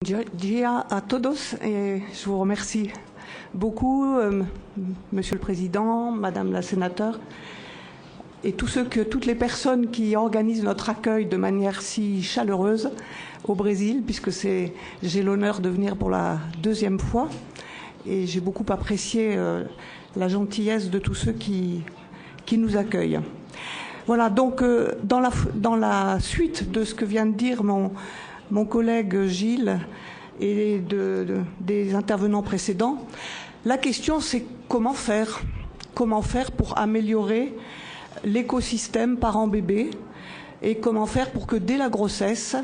Dia a todos, et je vous remercie beaucoup, Monsieur le Président, Madame la Sénateur, et toutes les personnes qui organisent notre accueil de manière si chaleureuse au Brésil, puisque j'ai l'honneur de venir pour la deuxième fois, et j'ai beaucoup apprécié la gentillesse de tous ceux qui nous accueillent. Voilà, donc dans la suite de ce que vient de dire mon collègue Gilles et des intervenants précédents, la question c'est comment faire pour améliorer l'écosystème parent-bébé et comment faire pour que dès la grossesse,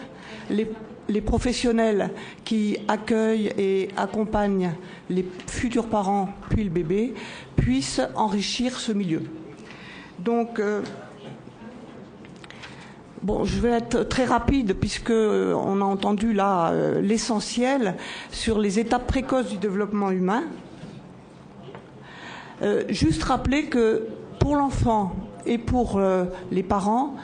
les professionnels qui accueillent et accompagnent les futurs parents puis le bébé puissent enrichir ce milieu. Donc, bon, je vais être très rapide puisque on a entendu là l'essentiel sur les étapes précoces du développement humain. Juste rappeler que pour l'enfant et pour les parents,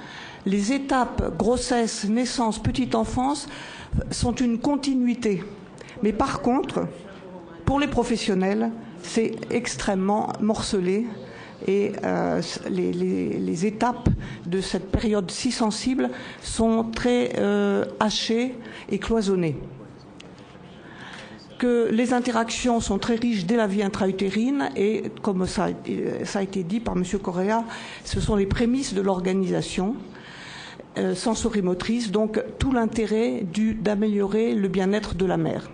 les étapes grossesse, naissance, petite enfance sont une continuité. Mais par contre, pour les professionnels, c'est extrêmement morcelé. Et les étapes de cette période si sensible sont très hachées et cloisonnées. Que les interactions sont très riches dès la vie intra-utérine et, comme ça a été dit par M. Correa, ce sont les prémices de l'organisation sensorimotrice, donc tout l'intérêt d'améliorer le bien-être de la mère.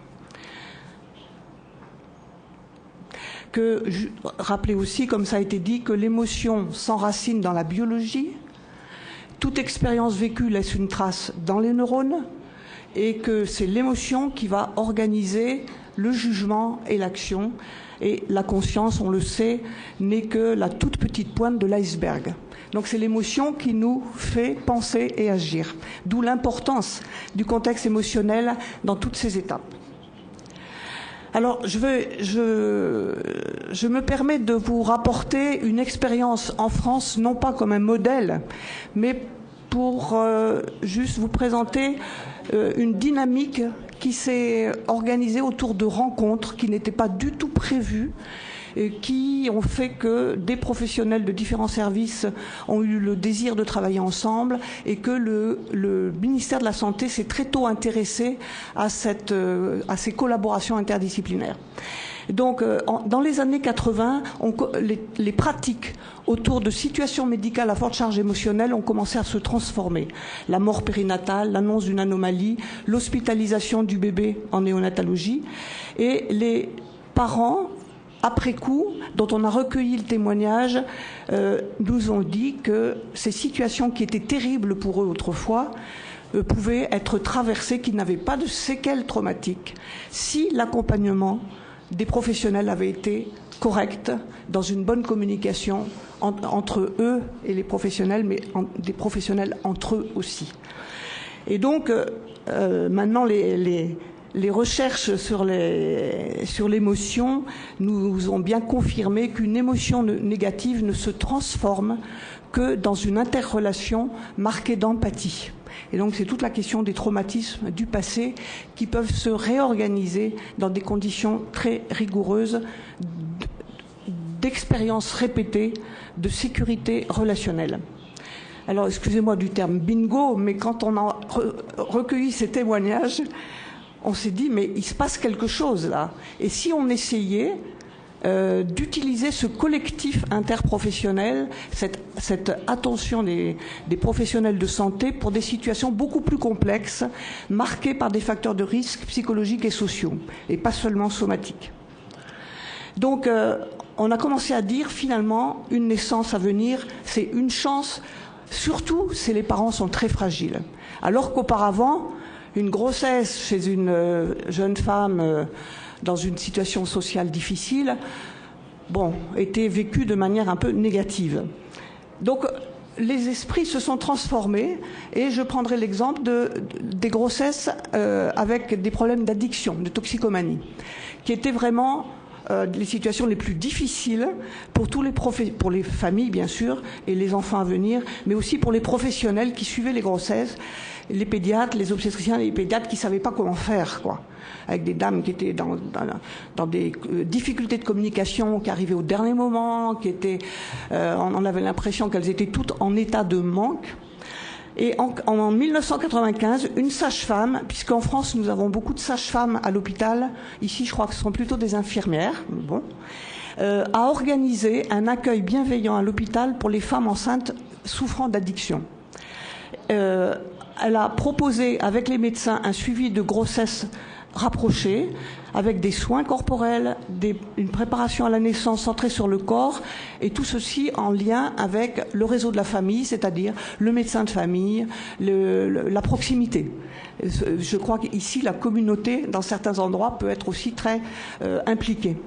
Rappelez aussi, comme ça a été dit, que l'émotion s'enracine dans la biologie, toute expérience vécue laisse une trace dans les neurones, et que c'est l'émotion qui va organiser le jugement et l'action. Et la conscience, on le sait, n'est que la toute petite pointe de l'iceberg. Donc c'est l'émotion qui nous fait penser et agir. D'où l'importance du contexte émotionnel dans toutes ces étapes. Alors, je me permets de vous rapporter une expérience en France, non pas comme un modèle, mais pour juste vous présenter une dynamique qui s'est organisée autour de rencontres qui n'étaient pas du tout prévues, et qui ont fait que des professionnels de différents services ont eu le désir de travailler ensemble et que le ministère de la Santé s'est très tôt intéressé à ces collaborations interdisciplinaires. Donc, dans les années 80, les pratiques autour de situations médicales à forte charge émotionnelle ont commencé à se transformer. La mort périnatale, l'annonce d'une anomalie, l'hospitalisation du bébé en néonatologie, et les parents, après coup, dont on a recueilli le témoignage, nous ont dit que ces situations qui étaient terribles pour eux autrefois pouvaient être traversées, qu'ils n'avaient pas de séquelles traumatiques, si l'accompagnement des professionnels avait été correct, dans une bonne communication entre eux et les professionnels, mais des professionnels entre eux aussi. Et donc, maintenant, les recherches sur l'émotion nous ont bien confirmé qu'une émotion négative ne se transforme que dans une interrelation marquée d'empathie. Et donc c'est toute la question des traumatismes du passé qui peuvent se réorganiser dans des conditions très rigoureuses d'expériences répétées de sécurité relationnelle. Alors excusez-moi du terme bingo, mais quand on a recueilli ces témoignages, on s'est dit, mais il se passe quelque chose là. Et si on essayait d'utiliser ce collectif interprofessionnel, cette attention des professionnels de santé pour des situations beaucoup plus complexes, marquées par des facteurs de risque psychologiques et sociaux, et pas seulement somatiques. Donc, on a commencé à dire, finalement, une naissance à venir, c'est une chance, surtout si les parents sont très fragiles. Alors qu'auparavant, une grossesse chez une jeune femme dans une situation sociale difficile, était vécue de manière un peu négative. Donc, les esprits se sont transformés, et je prendrai l'exemple des grossesses avec des problèmes d'addiction, de toxicomanie, qui étaient vraiment les situations les plus difficiles pour pour les familles bien sûr et les enfants à venir, mais aussi pour les professionnels qui suivaient les grossesses les pédiatres, les obstétriciens et les pédiatres qui ne savaient pas comment faire, quoi. Avec des dames qui étaient dans des difficultés de communication, qui arrivaient au dernier moment, on avait l'impression qu'elles étaient toutes en état de manque. Et en 1995, une sage-femme, puisqu'en France nous avons beaucoup de sages-femmes à l'hôpital, ici je crois que ce sont plutôt des infirmières, a organisé un accueil bienveillant à l'hôpital pour les femmes enceintes souffrant d'addiction. Elle a proposé avec les médecins un suivi de grossesse rapproché, avec des soins corporels, une préparation à la naissance centrée sur le corps, et tout ceci en lien avec le réseau de la famille, c'est-à-dire le médecin de famille, la proximité. Je crois qu'ici, la communauté, dans certains endroits, peut être aussi très impliquée.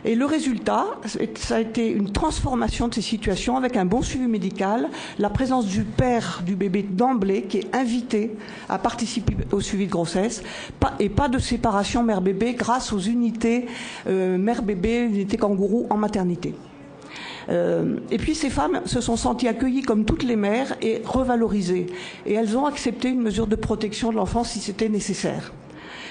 Et le résultat, ça a été une transformation de ces situations avec un bon suivi médical, la présence du père du bébé d'emblée qui est invité à participer au suivi de grossesse, et pas de séparation mère-bébé grâce aux unités mère-bébé, unités kangourou en maternité. Et puis ces femmes se sont senties accueillies comme toutes les mères et revalorisées. Et elles ont accepté une mesure de protection de l'enfant si c'était nécessaire.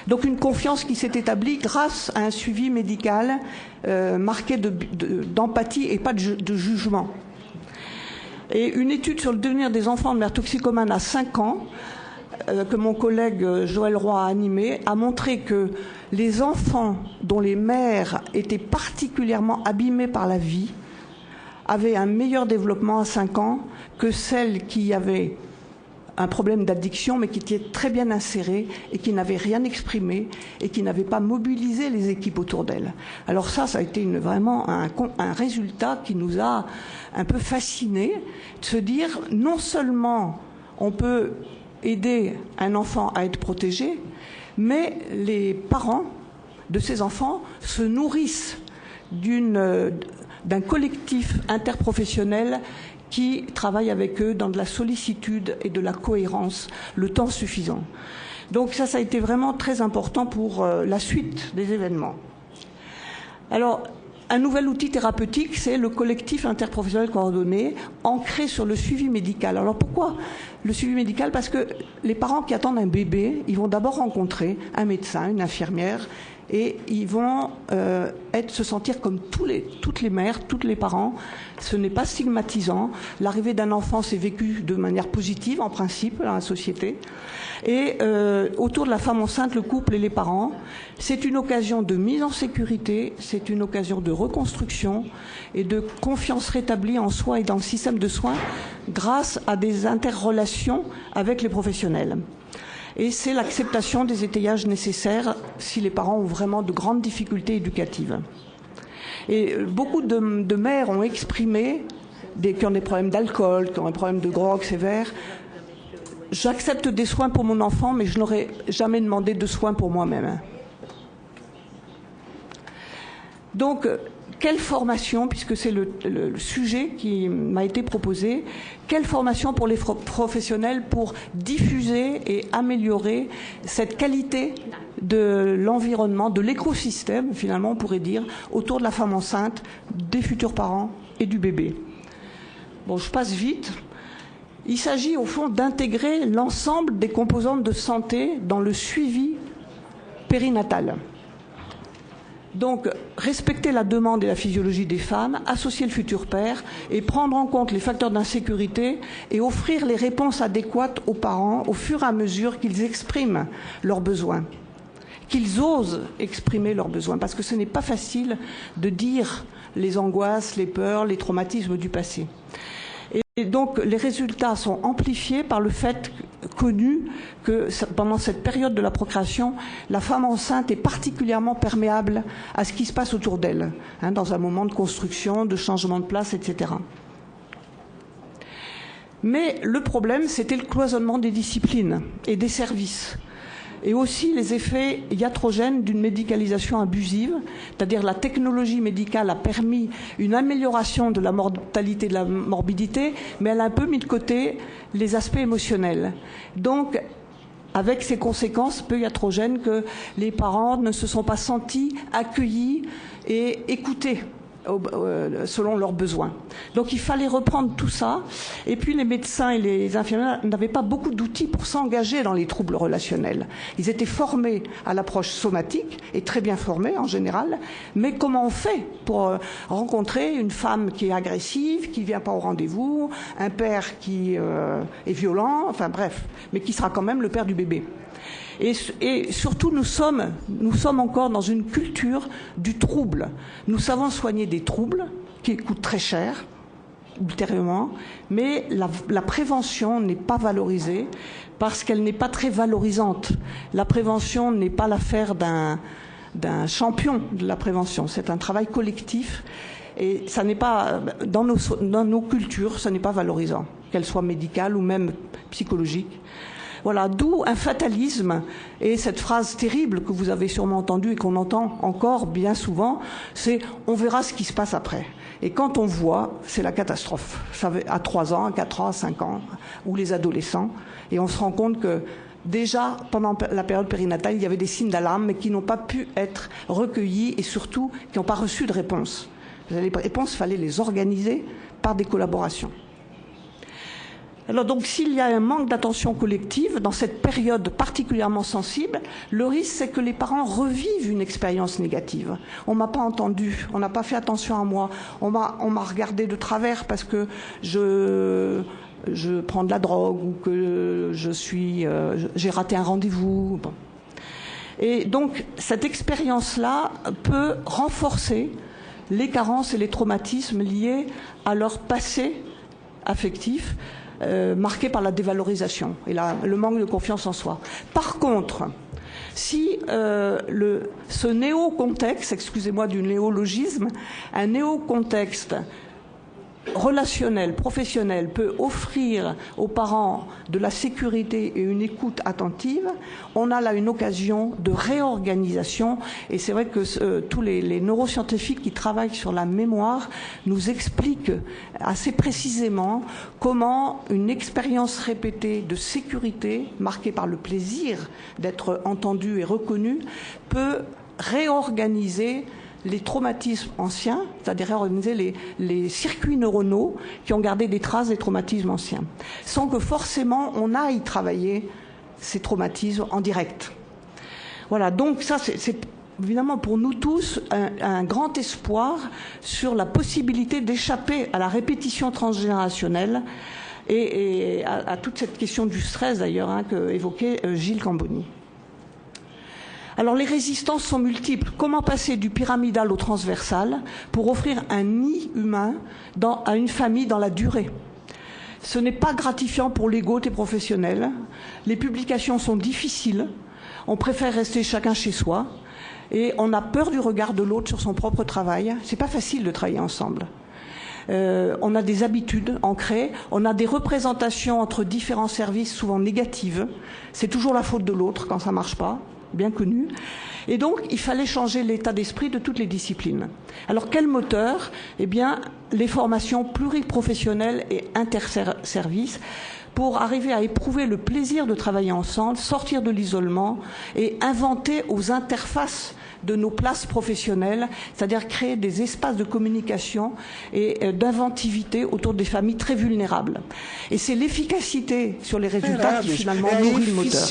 Donc une confiance qui s'est établie grâce à un suivi médical marqué d'empathie et pas de jugement. Et une étude sur le devenir des enfants de mères toxicomanes à 5 ans, que mon collègue Joël Roy a animée, a montré que les enfants dont les mères étaient particulièrement abîmées par la vie avaient un meilleur développement à 5 ans que celles qui avaient un problème d'addiction, mais qui était très bien inséré et qui n'avait rien exprimé et qui n'avait pas mobilisé les équipes autour d'elle. Alors ça a été vraiment un résultat qui nous a un peu fascinés, de se dire non seulement on peut aider un enfant à être protégé, mais les parents de ces enfants se nourrissent d'un collectif interprofessionnel qui travaille avec eux dans de la sollicitude et de la cohérence, le temps suffisant. Donc ça a été vraiment très important pour la suite des événements. Alors, un nouvel outil thérapeutique, c'est le collectif interprofessionnel coordonné, ancré sur le suivi médical. Alors pourquoi le suivi médical? Parce que les parents qui attendent un bébé, ils vont d'abord rencontrer un médecin, une infirmière, et ils vont se sentir comme toutes les mères, tous les parents. Ce n'est pas stigmatisant. L'arrivée d'un enfant s'est vécue de manière positive, en principe, dans la société. Et autour de la femme enceinte, le couple et les parents, c'est une occasion de mise en sécurité, c'est une occasion de reconstruction et de confiance rétablie en soi et dans le système de soins grâce à des interrelations avec les professionnels. Et c'est l'acceptation des étayages nécessaires si les parents ont vraiment de grandes difficultés éducatives. Et beaucoup de mères ont exprimé, qui ont des problèmes d'alcool, qui ont des problèmes de drogue sévères, j'accepte des soins pour mon enfant, mais je n'aurais jamais demandé de soins pour moi-même. Donc, quelle formation, puisque c'est le sujet qui m'a été proposé, quelle formation pour les professionnels pour diffuser et améliorer cette qualité de l'environnement, de l'écosystème, finalement, on pourrait dire, autour de la femme enceinte, des futurs parents et du bébé. Bon, je passe vite. Il s'agit, au fond, d'intégrer l'ensemble des composantes de santé dans le suivi périnatal. Donc, respecter la demande et la physiologie des femmes, associer le futur père et prendre en compte les facteurs d'insécurité et offrir les réponses adéquates aux parents au fur et à mesure qu'ils expriment leurs besoins, qu'ils osent exprimer leurs besoins, parce que ce n'est pas facile de dire les angoisses, les peurs, les traumatismes du passé. Et donc, les résultats sont amplifiés par le fait connu que pendant cette période de la procréation, la femme enceinte est particulièrement perméable à ce qui se passe autour d'elle, dans un moment de construction, de changement de place, etc. Mais le problème, c'était le cloisonnement des disciplines et des services. Et aussi les effets iatrogènes d'une médicalisation abusive, c'est-à-dire la technologie médicale a permis une amélioration de la mortalité et de la morbidité, mais elle a un peu mis de côté les aspects émotionnels. Donc, avec ces conséquences peu iatrogènes que les parents ne se sont pas sentis accueillis et écoutés selon leurs besoins. Donc il fallait reprendre tout ça. Et puis les médecins et les infirmières n'avaient pas beaucoup d'outils pour s'engager dans les troubles relationnels. Ils étaient formés à l'approche somatique, et très bien formés en général, mais comment on fait pour rencontrer une femme qui est agressive, qui ne vient pas au rendez-vous, un père qui est violent, enfin bref, mais qui sera quand même le père du bébé. Et surtout, nous sommes encore dans une culture du trouble. Nous savons soigner des troubles qui coûtent très cher, ultérieurement, mais la prévention n'est pas valorisée parce qu'elle n'est pas très valorisante. La prévention n'est pas l'affaire d'un champion de la prévention. C'est un travail collectif et ça n'est pas dans nos cultures, ça n'est pas valorisant, qu'elle soit médicale ou même psychologique. Voilà, d'où un fatalisme et cette phrase terrible que vous avez sûrement entendue et qu'on entend encore bien souvent, c'est « on verra ce qui se passe après ». Et quand on voit, c'est la catastrophe. Ça à 3 ans, à 4 ans, à 5 ans, ou les adolescents. Et on se rend compte que déjà, pendant la période périnatale, il y avait des signes d'alarme, mais qui n'ont pas pu être recueillis et surtout qui n'ont pas reçu de réponse. Les réponses, il fallait les organiser par des collaborations. Alors donc s'il y a un manque d'attention collective dans cette période particulièrement sensible, le risque c'est que les parents revivent une expérience négative. On m'a pas entendu, on n'a pas fait attention à moi, on m'a regardé de travers parce que je prends de la drogue ou que j'ai raté un rendez-vous. Bon. Et donc cette expérience-là peut renforcer les carences et les traumatismes liés à leur passé affectif, marqué par la dévalorisation et le manque de confiance en soi. Par contre, si ce néo-contexte, excusez-moi du néologisme, un néo-contexte relationnel, professionnel peut offrir aux parents de la sécurité et une écoute attentive, on a là une occasion de réorganisation et c'est vrai que tous les neuroscientifiques qui travaillent sur la mémoire nous expliquent assez précisément comment une expérience répétée de sécurité marquée par le plaisir d'être entendu et reconnu peut réorganiser les traumatismes anciens, c'est-à-dire réorganiser les circuits neuronaux qui ont gardé des traces des traumatismes anciens, sans que forcément on aille travailler ces traumatismes en direct. Voilà, donc ça c'est évidemment pour nous tous un grand espoir sur la possibilité d'échapper à la répétition transgénérationnelle et à toute cette question du stress d'ailleurs que évoquait Gilles Camboni. Alors les résistances sont multiples. Comment passer du pyramidal au transversal pour offrir un nid humain à une famille dans la durée? Ce n'est pas gratifiant pour l'ego des professionnels. Les publications sont difficiles. On préfère rester chacun chez soi. Et on a peur du regard de l'autre sur son propre travail. C'est pas facile de travailler ensemble. On a des habitudes ancrées, on a des représentations entre différents services souvent négatives. C'est toujours la faute de l'autre quand ça marche pas. Bien connu. Et donc, il fallait changer l'état d'esprit de toutes les disciplines. Alors, quel moteur? Eh bien, les formations pluriprofessionnelles et interservices pour arriver à éprouver le plaisir de travailler ensemble, sortir de l'isolement et inventer aux interfaces de nos places professionnelles, c'est-à-dire créer des espaces de communication et d'inventivité autour des familles très vulnérables. Et c'est l'efficacité sur les résultats qui finalement nourrit le moteur.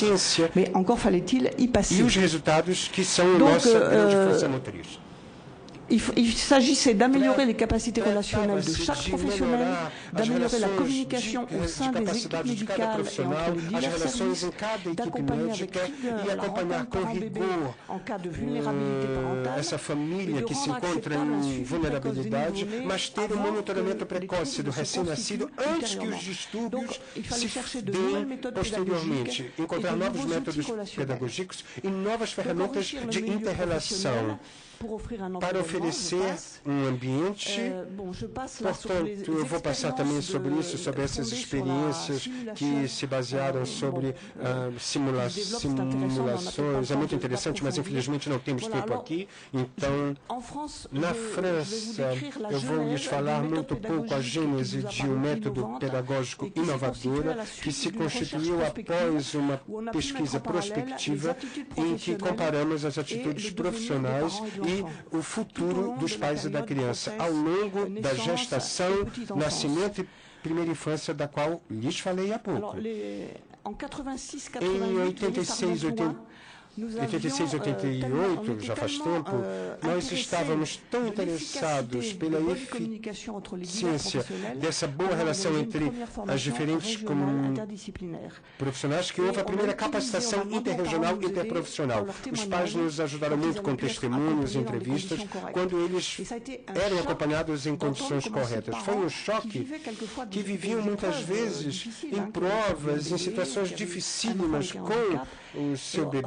Mais encore fallait-il y passer. E os resultados que são nossa grande força motriz. Il s'agissait d'améliorer les capacités relationnelles de chaque professionnel, d'améliorer la communication au sein des équipes médicales et entre les divers services, d'accompagner avec rigueur la rencontre parent-bébé en cas de vulnérabilité parentale, essa família que se encontra em vulnerabilidade, mas ter monitoramento precoce do recém-nascido antes que os distúrbios se deem posteriormente. Encontrar novos métodos pedagógicos e novas ferramentas de inter-relação para oferecer ambiente. Portanto, eu vou passar também sobre isso, sobre essas experiências que se basearam sobre simulações. É muito interessante, mas infelizmente não temos tempo aqui. Então, na França, eu vou lhes falar muito pouco a gênese de um método pedagógico inovador que se constituiu após uma pesquisa prospectiva em que comparamos as atitudes profissionais e e o futuro dos pais e da criança ao longo da gestação, nascimento e primeira infância, da qual lhes falei há pouco. Em 86, 88, já faz tempo, nós estávamos tão interessados pela eficiência dessa boa relação entre as diferentes profissionais que houve a primeira capacitação interregional e interprofissional. Os pais nos ajudaram muito com testemunhos, entrevistas, quando eles eram acompanhados em condições corretas. Foi um choque que viviam muitas vezes em provas, em situações dificílimas com o seu bebê,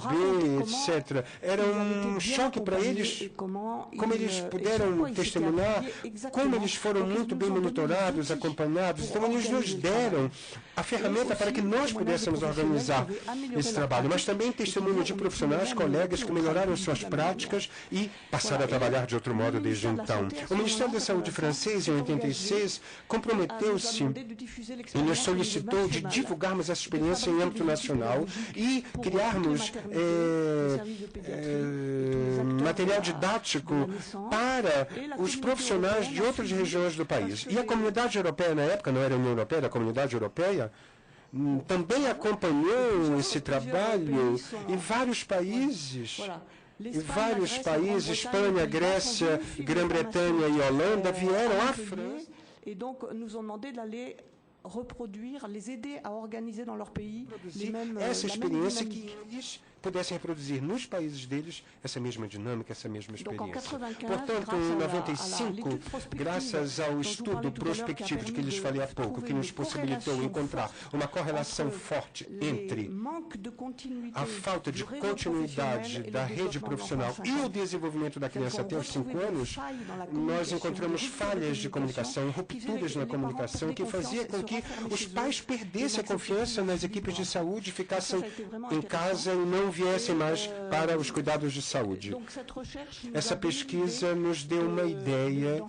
etc. Era um choque para eles, como eles puderam testemunhar, como eles foram muito bem monitorados, acompanhados. Então, eles nos deram a ferramenta para que nós pudéssemos organizar esse trabalho, mas também testemunho de profissionais, colegas que melhoraram suas práticas e passaram a trabalhar de outro modo desde então. O Ministério da Saúde francês, em 86, comprometeu-se e nos solicitou de divulgarmos essa experiência em âmbito nacional e criarmos material didático para os profissionais de outras regiões do país. E a comunidade europeia, na época, não era a União Europeia, era a comunidade europeia, também acompanhou esse trabalho e vários países, Espanha, Grécia, Grã-Bretanha e Holanda, vieram à França. Et donc, nous ont demandé d'aller reproduire, les aider à organiser dans leur pays les mêmes, essa experiência que eles pudessem reproduzir nos países deles essa mesma dinâmica, essa mesma experiência. Portanto, em 95, graças ao estudo prospectivo de que lhes falei há pouco, que nos possibilitou encontrar uma correlação forte entre a falta de continuidade da rede profissional e o desenvolvimento da criança até os 5 anos, nós encontramos falhas de comunicação, rupturas na comunicação, que fazia com que os pais perdessem a confiança nas equipes de saúde, ficassem em casa e não viessem mais para os cuidados de saúde. Essa pesquisa nos deu uma ideia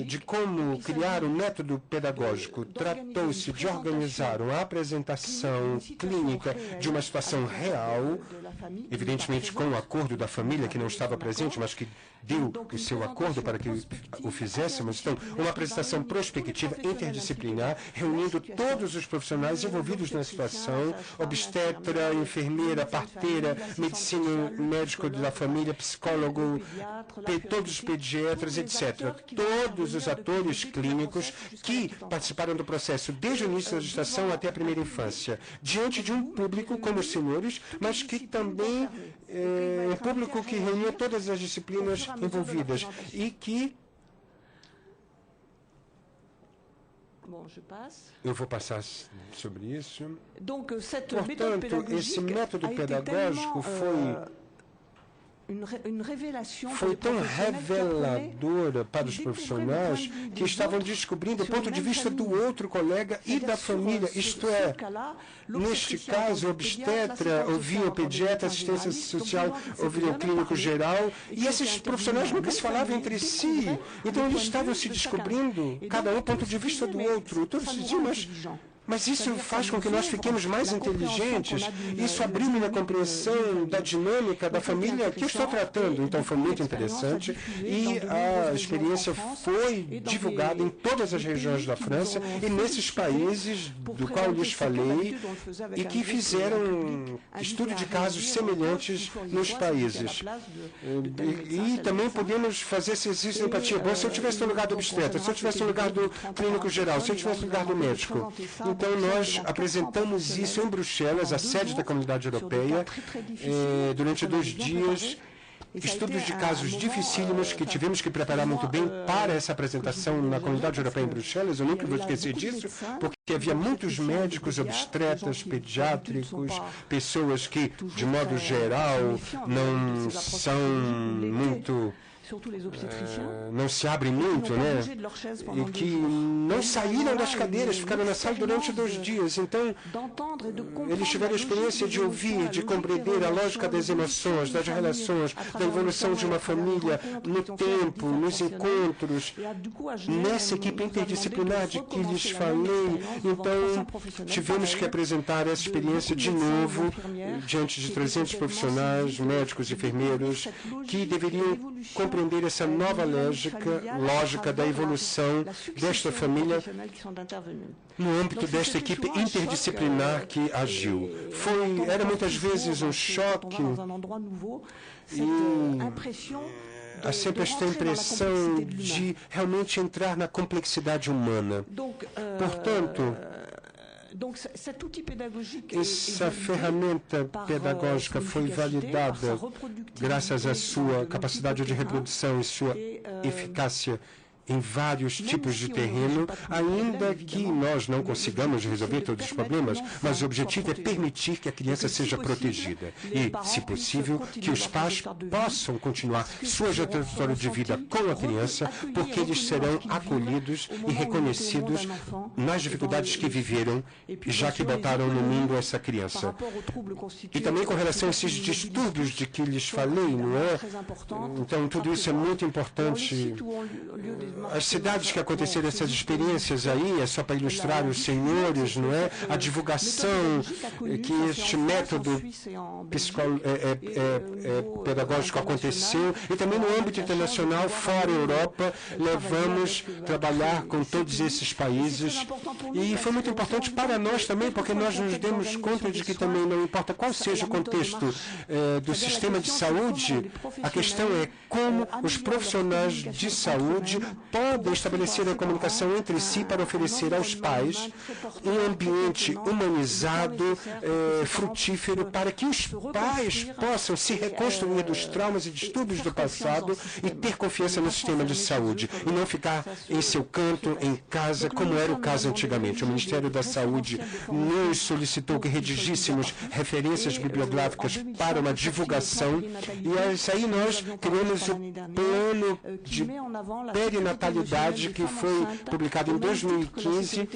de como criar um método pedagógico. Tratou-se de organizar uma apresentação clínica de uma situação real, evidentemente com o acordo da família, que não estava presente, mas que deu o seu acordo para que o fizéssemos. Então, uma apresentação prospectiva interdisciplinar, reunindo todos os profissionais envolvidos na situação, obstetra, enfermeira, parteira, medicina, médico da família, psicólogo, todos os pediatras, etc. Todos os atores clínicos que participaram do processo desde o início da gestação até a primeira infância, diante de um público como os senhores, mas que também é um público que reunia todas as disciplinas envolvidas e que eu vou passar sobre isso. Portanto, esse método pedagógico foi tão reveladora para os profissionais que estavam descobrindo o ponto de vista do outro colega e da família. Isto é, neste caso, o obstetra ouvia o pediatra, assistência social ouvia o clínico geral, e esses profissionais nunca se falavam entre si. Então, eles estavam se descobrindo, cada um, o ponto de vista do outro. Todos diziam, mas isso faz com que nós fiquemos mais inteligentes. Isso abriu minha compreensão da dinâmica da família que eu estou tratando. Então, foi muito interessante. E a experiência foi divulgada em todas as regiões da França e nesses países do qual lhes falei e que fizeram estudo de casos semelhantes nos países. E também podemos fazer esse exercício de empatia. Bom, se eu estivesse no lugar do obstetra, se eu estivesse no lugar do clínico geral, se eu estivesse no lugar do médico. Então, nós apresentamos isso em Bruxelas, a sede da Comunidade Europeia, durante 2 dias, estudos de casos dificílimos que tivemos que preparar muito bem para essa apresentação na Comunidade Europeia em Bruxelas. Eu nunca vou esquecer disso, porque havia muitos médicos, obstetras, pediátricos, pessoas que, de modo geral, não são muito não se abre muito, né? E que não saíram das cadeiras, ficaram na sala durante 2 dias. Então, eles tiveram a experiência de ouvir, de compreender a lógica das emoções, das relações, da evolução de uma família no tempo, nos encontros, nessa equipe interdisciplinar de que lhes falei. Então, tivemos que apresentar essa experiência de novo diante de 300 profissionais, médicos e enfermeiros, que deveriam compreender essa nova lógica da evolução desta família no âmbito desta equipe interdisciplinar que agiu. Era muitas vezes um choque e há sempre esta impressão de realmente entrar na complexidade humana. Portanto, essa ferramenta pedagógica foi validada graças à sua capacidade de reprodução e sua eficácia em vários tipos de terreno, ainda que nós não consigamos resolver todos os problemas, mas o objetivo é permitir que a criança seja protegida e, se possível, que os pais possam continuar sua trajetória de vida com a criança, porque eles serão acolhidos e reconhecidos nas dificuldades que viveram, já que botaram no mundo essa criança. E também com relação a esses distúrbios de que lhes falei, não é? Então, tudo isso é muito importante. As cidades que aconteceram essas experiências aí, é só para ilustrar os senhores, não é? A divulgação que este método pedagógico aconteceu, e também no âmbito internacional, fora a Europa, levamos trabalhar com todos esses países, e foi muito importante para nós também, porque nós nos demos conta de que também não importa qual seja o contexto do sistema de saúde, a questão é como os profissionais de saúde podem estabelecer a comunicação entre si para oferecer aos pais um ambiente humanizado, frutífero, para que os pais possam se reconstruir dos traumas e distúrbios do passado e ter confiança no sistema de saúde, e não ficar em seu canto, em casa, como era o caso antigamente. O Ministério da Saúde nos solicitou que redigíssemos referências bibliográficas para uma divulgação, e isso aí nós criamos o plano de perinatalidade que foi publicado em 2015,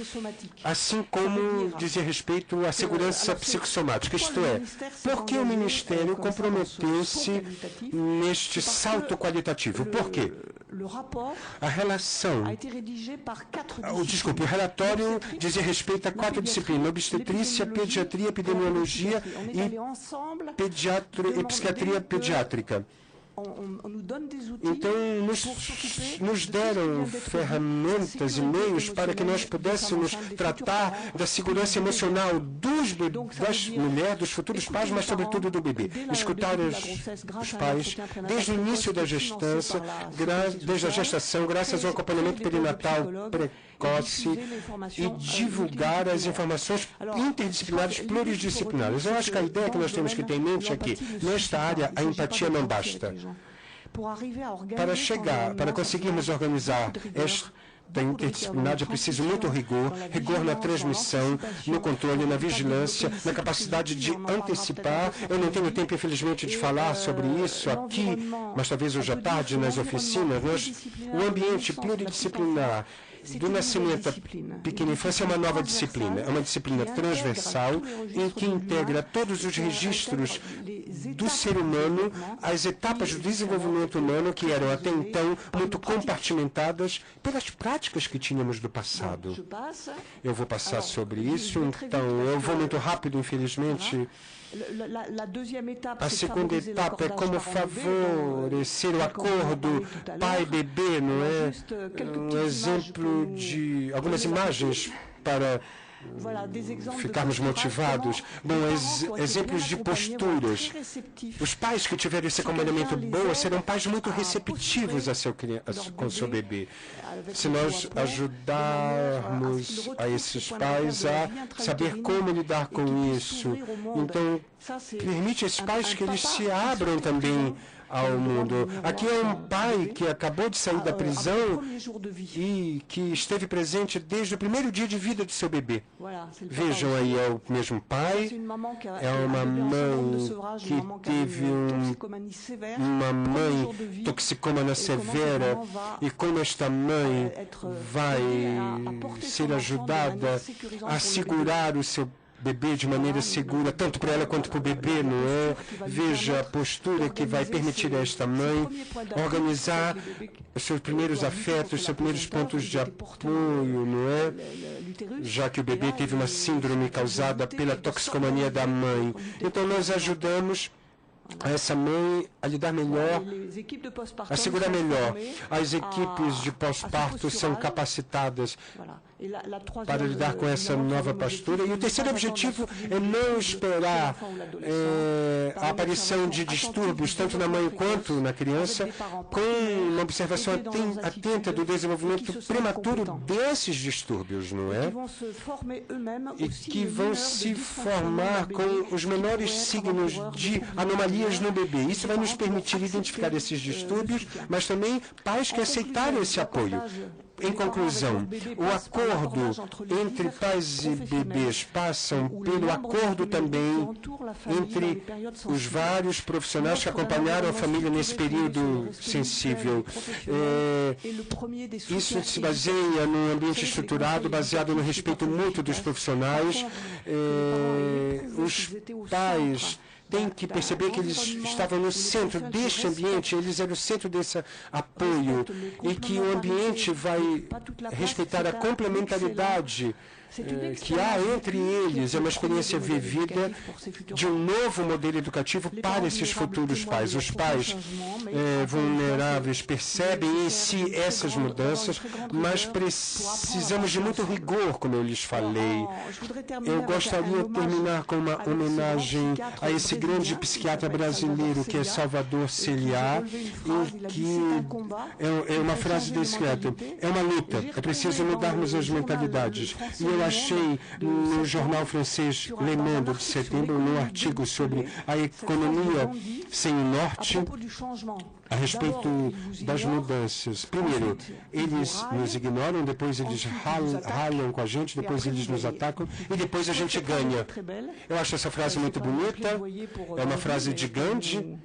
assim como dizia respeito à segurança psicossomática. Isto é, porque o Ministério comprometeu-se neste salto qualitativo? Por quê? A relação... o relatório dizia respeito a 4 disciplinas: obstetrícia, pediatria, epidemiologia e psiquiatria pediátrica. Então, nos deram ferramentas e meios para que nós pudéssemos tratar da segurança emocional das mulheres, dos futuros pais, mas sobretudo do bebê. Escutar os pais desde o início da gestância, desde a gestação, graças ao acompanhamento perinatal precoce, e divulgar as informações interdisciplinares pluridisciplinares. Eu acho que a ideia que nós temos que ter em mente é que, nesta área, a empatia não basta. Para conseguirmos organizar esta interdisciplinaridade, é preciso muito rigor na transmissão, no controle, na vigilância, na capacidade de antecipar. Eu não tenho tempo, infelizmente, de falar sobre isso aqui, mas talvez hoje à tarde, nas oficinas. O ambiente pluridisciplinar do nascimento à pequena infância é uma nova disciplina. É uma disciplina transversal em que integra todos os registros do ser humano, as etapas do desenvolvimento humano que eram até então muito compartimentadas pelas práticas que tínhamos do passado. Eu vou passar sobre isso, então eu vou muito rápido, infelizmente. A segunda etapa é como favorecer o acordo pai-bebê, não é? Um exemplo de algumas imagens para ficarmos motivados. Bom, exemplos de posturas. Os pais que tiverem esse acompanhamento bom serão pais muito receptivos com o seu bebê. Se nós ajudarmos a esses pais a saber como lidar com isso, então permite a esses pais que eles se abram também ao mundo. Aqui é um pai que acabou de sair da prisão e que esteve presente desde o primeiro dia de vida de seu bebê. Vejam aí, é o mesmo pai, é uma mãe que teve uma mãe toxicômana severa e como esta mãe vai ser ajudada a segurar o seu bebê de maneira segura, tanto para ela quanto para o bebê, não é? Veja a postura que vai permitir a esta mãe organizar os seus primeiros afetos, os seus primeiros pontos de apoio, não é? Já que o bebê teve uma síndrome causada pela toxicomania da mãe. Então, nós ajudamos a essa mãe a lidar melhor, a segurar melhor. As equipes de pós-parto são capacitadas para lidar com essa nova postura. E o terceiro objetivo é não esperar a aparição de distúrbios, tanto na mãe quanto na criança, com uma observação atenta do desenvolvimento prematuro desses distúrbios, não é? E que vão se formar com os menores signos de anomalias no bebê. Isso vai nos permitir identificar esses distúrbios, mas também pais que aceitarem esse apoio. Em conclusão, o acordo entre pais e bebês passam pelo acordo também entre os vários profissionais que acompanharam a família nesse período sensível. Isso se baseia num ambiente estruturado, baseado no respeito mútuo dos profissionais. Os pais têm que perceber que eles estavam no centro deste ambiente, eles eram o centro desse apoio e que o ambiente vai respeitar a complementaridade que há entre eles. É uma experiência vivida de um novo modelo educativo para esses futuros pais. Os pais vulneráveis percebem em si essas mudanças, mas precisamos de muito rigor, como eu lhes falei. Eu gostaria de terminar com uma homenagem a esse grande psiquiatra brasileiro que é Salvador Celiá, e que é uma frase desse psiquiatra: é uma luta, é preciso mudarmos as mentalidades. E eu achei no jornal francês Le Monde de setembro, num artigo sobre a economia sem o norte, a respeito das mudanças. Primeiro, eles nos ignoram, depois eles ralham com a gente, depois eles nos atacam e depois a gente ganha. Eu acho essa frase muito bonita, é uma frase de Gandhi,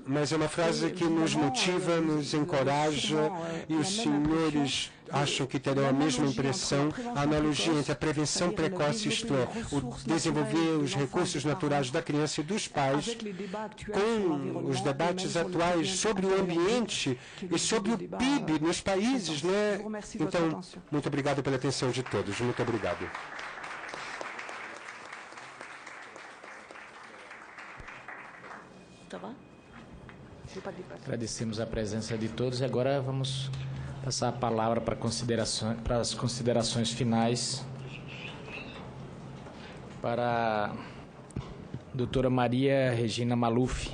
mas é uma frase que nos motiva, nos encoraja, e os senhores acham que terão a mesma impressão. A analogia entre a prevenção precoce, isto é, o desenvolver os recursos naturais da criança e dos pais, com os debates atuais sobre o ambiente e sobre o PIB nos países, não é? Então, muito obrigado pela atenção de todos. Muito obrigado. Agradecemos a presença de todos e agora vamos passar a palavra para as considerações finais para a doutora Maria Regina Maluf.